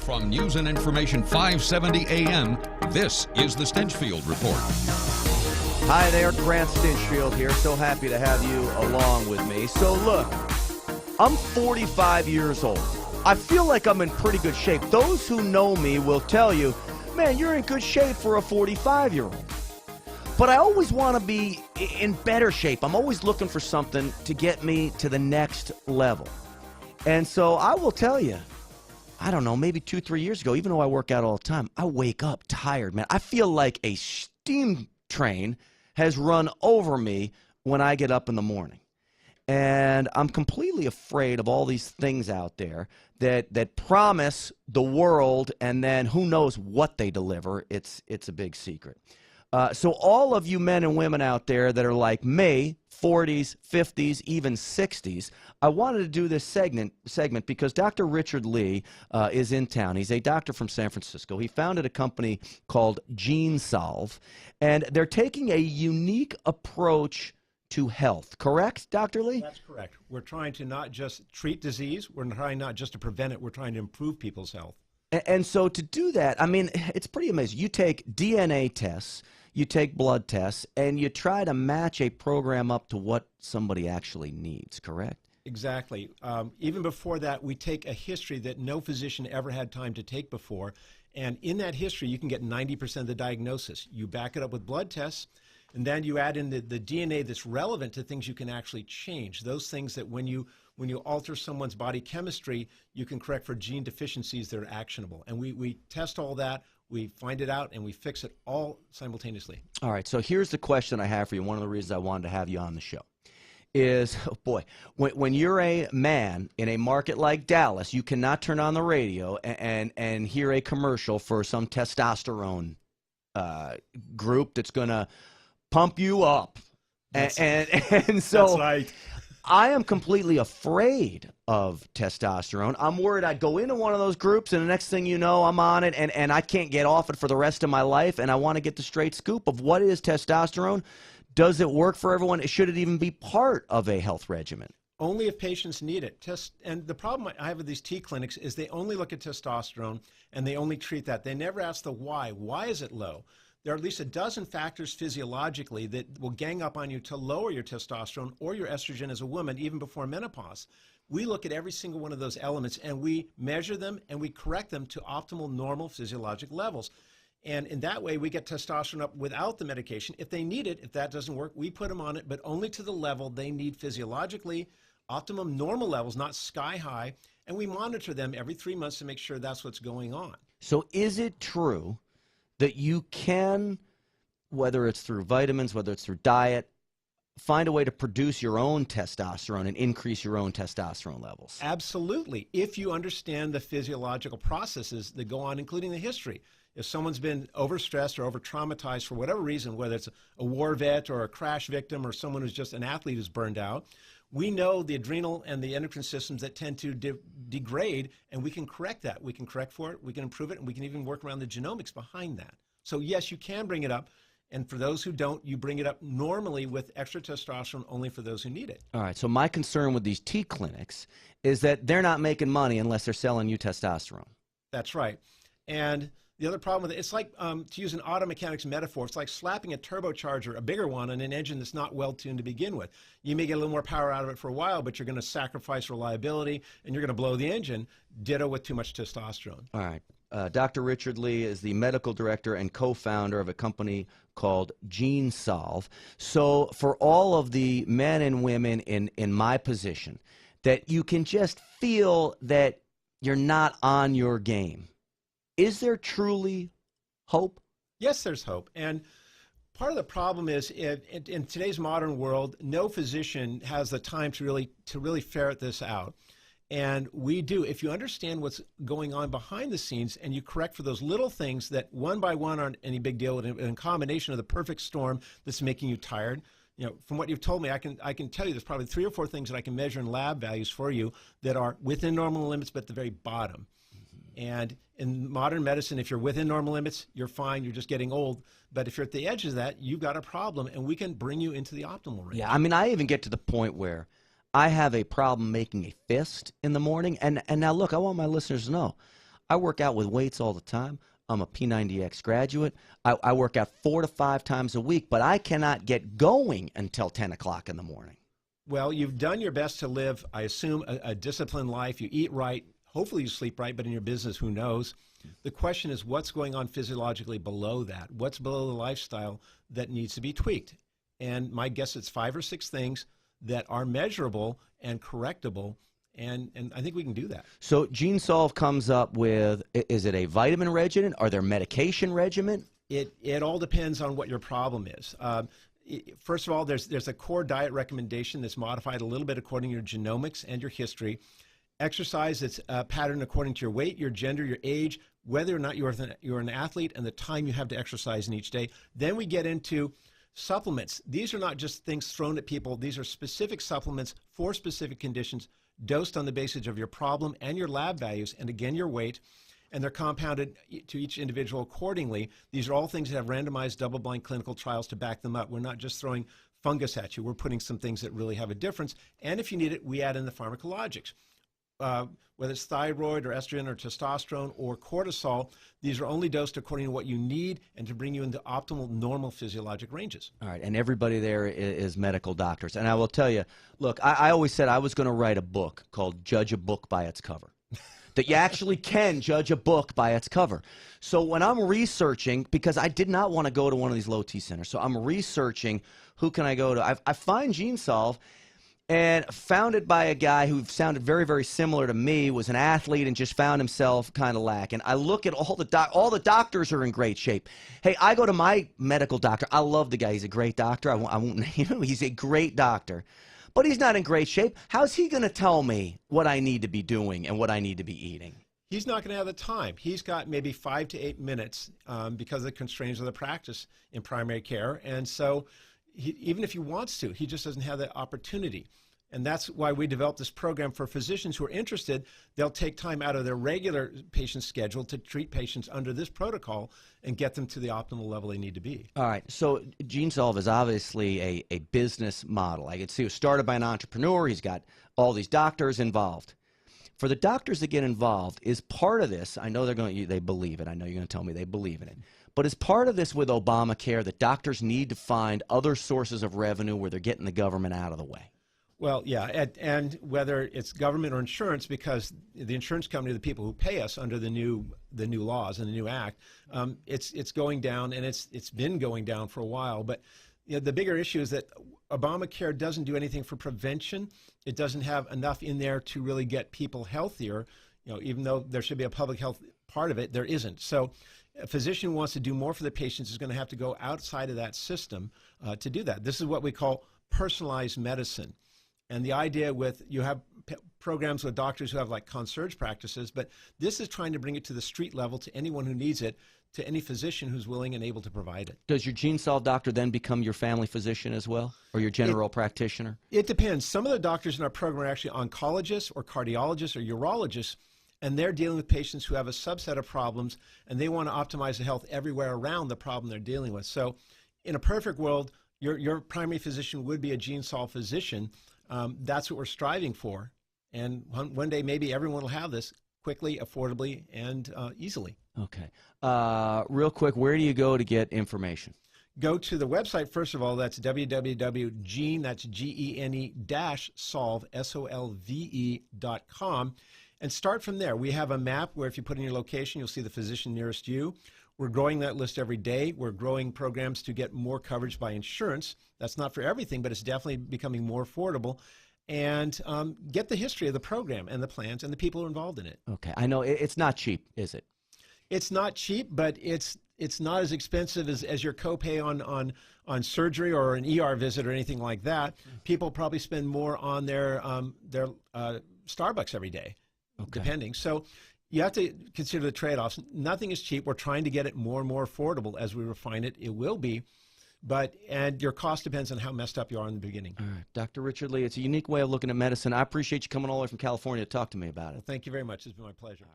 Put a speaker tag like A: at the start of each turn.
A: From News and Information 570 AM, this is the Stinchfield Report.
B: Hi there, Grant Stinchfield here. So happy to have you along with me. So look, I'm 45 years old. I feel like I'm in pretty good shape. Those who know me will tell you, man, you're in good shape for a 45-year-old. But I always want to be in better shape. I'm always looking for something to get me to the next level. And so I will tell you, I don't know, maybe 2-3 years ago, even though I work out all the time, I wake up tired, man. I feel like a steam train has run over me when I get up in the morning. And I'm completely afraid of all these things out there that promise the world, and then who knows what they deliver. It's a big secret. So all of you men and women out there that are like me, 40s, 50s, even 60s, I wanted to do this segment because Dr. Richard Lee is in town. He's a doctor from San Francisco. He founded a company called GeneSolve, and they're taking a unique approach to health. Correct, Dr. Lee?
C: That's correct. We're trying to not just treat disease. We're trying not just to prevent it. We're trying to improve people's health.
B: And so to do that, I mean, it's pretty amazing. You take DNA tests, you take blood tests, and you try to match a program up to what somebody actually needs, correct?
C: Exactly. Even before that, we take a history that no physician ever had time to take before. And in that history, you can get 90% of the diagnosis. You back it up with blood tests, and then you add in the DNA that's relevant to things you can actually change. Those things that when you alter someone's body chemistry, you can correct for gene deficiencies that are actionable. And we test all that. We find it out, and we fix it all simultaneously.
B: All right, so here's the question I have for you. One of the reasons I wanted to have you on the show is, oh boy, when you're a man in a market like Dallas, you cannot turn on the radio and hear a commercial for some testosterone group that's going to pump you up. And so
C: that's right.
B: I am completely afraid of testosterone. I'm worried I'd go into one of those groups, and the next thing you know, I'm on it, and I can't get off it for the rest of my life, and I want to get the straight scoop of what is testosterone. Does it work for everyone? Should it even be part of a health regimen?
C: Only if patients need it. And the problem I have with these T clinics is they only look at testosterone, and they only treat that. They never ask the why. Why is it low? There are at least a dozen factors physiologically that will gang up on you to lower your testosterone or your estrogen as a woman even before menopause. We look at every single one of those elements, and we measure them, and we correct them to optimal normal physiologic levels. And in that way, we get testosterone up without the medication. If they need it, if that doesn't work, we put them on it, but only to the level they need physiologically, optimum normal levels, not sky high, and we monitor them every 3 months to make sure that's what's going on.
B: So is it true that you can, whether it's through vitamins, whether it's through diet, find a way to produce your own testosterone and increase your own testosterone levels?
C: Absolutely, if you understand the physiological processes that go on, including the history. If someone's been overstressed or over-traumatized for whatever reason, whether it's a war vet or a crash victim or someone who's just an athlete who's burned out, we know the adrenal and the endocrine systems that tend to degrade, and we can correct that. We can correct for it, we can improve it, and we can even work around the genomics behind that. So yes, you can bring it up, and for those who don't, you bring it up normally with extra testosterone only for those who need it.
B: All right, so my concern with these T clinics is that they're not making money unless they're selling you testosterone.
C: That's right. And the other problem with it, it's like, to use an auto mechanics metaphor, it's like slapping a turbocharger, a bigger one, on an engine that's not well-tuned to begin with. You may get a little more power out of it for a while, but you're going to sacrifice reliability, and you're going to blow the engine. Ditto with too much testosterone.
B: All right. Dr. Richard Lee is the medical director and co-founder of a company called GeneSolve. So for all of the men and women in my position, that you can just feel that you're not on your game, is there truly hope?
C: Yes, there's hope. And part of the problem is in today's modern world, no physician has the time to really ferret this out. And we do. If you understand what's going on behind the scenes and you correct for those little things that one by one aren't any big deal, and in combination of the perfect storm that's making you tired, you know, from what you've told me, I can tell you there's probably 3 or 4 things that I can measure in lab values for you that are within normal limits, but at the very bottom. And in modern medicine, if you're within normal limits, you're fine, you're just getting old. But if you're at the edge of that, you've got a problem, and we can bring you into the optimal range.
B: Yeah, I mean, I even get to the point where I have a problem making a fist in the morning. And now, look, I want my listeners to know, I work out with weights all the time. I'm a P90X graduate. I work out 4 to 5 times a week, but I cannot get going until 10 o'clock in the morning.
C: Well, you've done your best to live, I assume, a disciplined life. You eat right. Hopefully you sleep right, but in your business, who knows? The question is, what's going on physiologically below that? What's below the lifestyle that needs to be tweaked? And my guess it's 5 or 6 things that are measurable and correctable, and I think we can do that.
B: So GeneSolve comes up with, is it a vitamin regimen? Are there medication regimen?
C: It all depends on what your problem is. First of all, there's a core diet recommendation that's modified a little bit according to your genomics and your history. Exercise, it's patterned according to your weight, your gender, your age, whether or not you're an athlete, and the time you have to exercise in each day. Then we get into supplements. These are not just things thrown at people. These are specific supplements for specific conditions, dosed on the basis of your problem and your lab values, and again, your weight. And they're compounded to each individual accordingly. These are all things that have randomized double-blind clinical trials to back them up. We're not just throwing fungus at you. We're putting some things that really have a difference. And if you need it, we add in the pharmacologics. Whether it's thyroid or estrogen or testosterone or cortisol, these are only dosed according to what you need and to bring you into optimal, normal physiologic ranges.
B: All right, and everybody there is medical doctors. And I will tell you, look, I always said I was going to write a book called Judge a Book by Its Cover. That you actually can judge a book by its cover. So when I'm researching, because I did not want to go to one of these low T centers, so I'm researching who can I go to. I find GeneSolve, and founded by a guy who sounded very, very similar to me, was an athlete and just found himself kind of lacking. I look at all the doctors are in great shape. Hey, I go to my medical doctor. I love the guy. He's a great doctor. I won't name him. He's a great doctor. But he's not in great shape. How's he going to tell me what I need to be doing and what I need to be eating?
C: He's not going to have the time. He's got maybe 5 to 8 minutes because of the constraints of the practice in primary care. And so even if he wants to, he just doesn't have the opportunity. And that's why we developed this program for physicians who are interested. They'll take time out of their regular patient schedule to treat patients under this protocol and get them to the optimal level they need to be.
B: All right. So GeneSolve is obviously a business model. I can see it was started by an entrepreneur. He's got all these doctors involved. For the doctors that get involved, is part of this, I know they believe it. I know you're going to tell me they believe in it. But is part of this with Obamacare that doctors need to find other sources of revenue where they're getting the government out of the way?
C: Well, yeah, and whether it's government or insurance, because the insurance company, the people who pay us under the new laws and the new act, it's going down, and it's been going down for a while. But you know, the bigger issue is that Obamacare doesn't do anything for prevention. It doesn't have enough in there to really get people healthier. You know, even though there should be a public health part of it, there isn't. So a physician who wants to do more for the patients is going to have to go outside of that system to do that. This is what we call personalized medicine. And the idea with, you have programs with doctors who have like concierge practices, but this is trying to bring it to the street level to anyone who needs it, to any physician who's willing and able to provide it.
B: Does your GeneSolve doctor then become your family physician as well, or your general practitioner? It
C: depends. Some of the doctors in our program are actually oncologists or cardiologists or urologists, and they're dealing with patients who have a subset of problems, and they want to optimize the health everywhere around the problem they're dealing with. So in a perfect world, your primary physician would be a GeneSolve physician. That's what we're striving for. And one day, maybe everyone will have this quickly, affordably, and easily.
B: Okay. Real quick, where do you go to get information?
C: Go to the website, first of all. That's www.gene, that's GENE-solve, SOLVE.com, and start from there. We have a map where if you put in your location, you'll see the physician nearest you. We're growing that list every day. We're growing programs to get more coverage by insurance. That's not for everything, but it's definitely becoming more affordable. And get the history of the program and the plans and the people who are involved in it.
B: Okay. I know it's not cheap, is it?
C: It's not cheap, but it's not as expensive as your copay on surgery or an ER visit or anything like that. People probably spend more on their Starbucks every day, depending. So you have to consider the trade-offs. Nothing is cheap. We're trying to get it more and more affordable as we refine it. It will be. And your cost depends on how messed up you are in the beginning.
B: All right. Dr. Richard Lee, it's a unique way of looking at medicine. I appreciate you coming all the way from California to talk to me about it.
C: Well, thank you very much. It's been my pleasure.